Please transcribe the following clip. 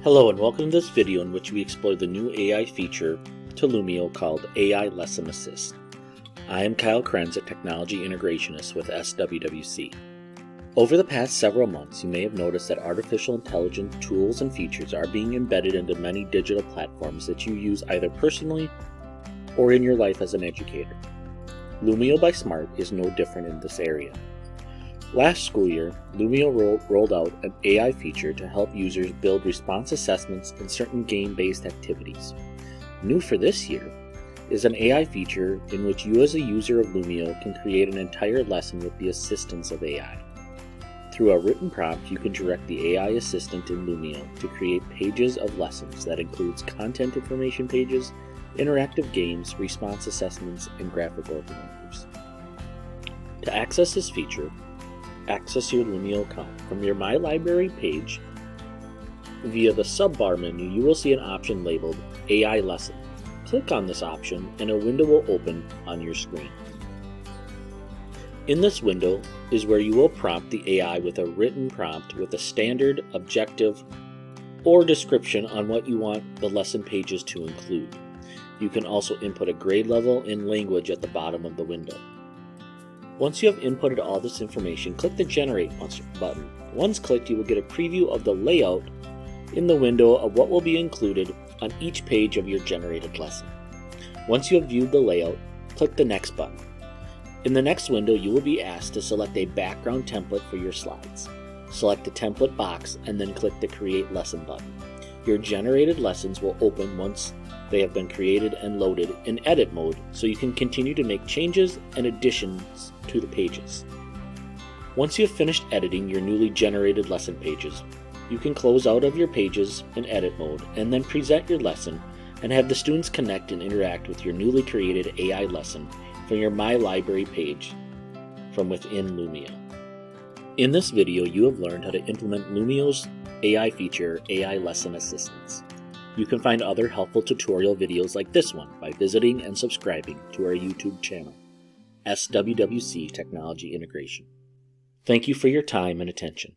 Hello and welcome to this video in which we explore the new AI feature to Lumio called AI Lesson Assist. I am Kyle Krenz, a Technology Integrationist with SWWC. Over the past several months, you may have noticed that artificial intelligence tools and features are being embedded into many digital platforms that you use either personally or in your life as an educator. Lumio by Smart is no different in this area. Last school year, Lumio rolled out an AI feature to help users build response assessments in certain game-based activities. New for this year is an AI feature in which you as a user of Lumio can create an entire lesson with the assistance of AI. Through a written prompt, you can direct the AI assistant in Lumio to create pages of lessons that includes content information pages, interactive games, response assessments, and graphical reminders. To access this feature, access your Lumio account. From your My Library page, via the subbar menu, you will see an option labeled AI Lesson. Click on this option and a window will open on your screen. In this window is where you will prompt the AI with a written prompt with a standard, objective, or description on what you want the lesson pages to include. You can also input a grade level and language at the bottom of the window. Once you have inputted all this information, click the Generate button. Once clicked, you will get a preview of the layout in the window of what will be included on each page of your generated lesson. Once you have viewed the layout, click the Next button. In the next window, you will be asked to select a background template for your slides. Select the template box and then click the Create Lesson button. Your generated lessons will open once they have been created and loaded in edit mode, so you can continue to make changes and additions to the pages. Once you have finished editing your newly generated lesson pages, you can close out of your pages in edit mode and then present your lesson and have the students connect and interact with your newly created AI lesson from your My Library page from within Lumio. In this video, you have learned how to implement Lumio's AI feature, AI Lesson Assistance. You can find other helpful tutorial videos like this one by visiting and subscribing to our YouTube channel, SWWC Technology Integration. Thank you for your time and attention.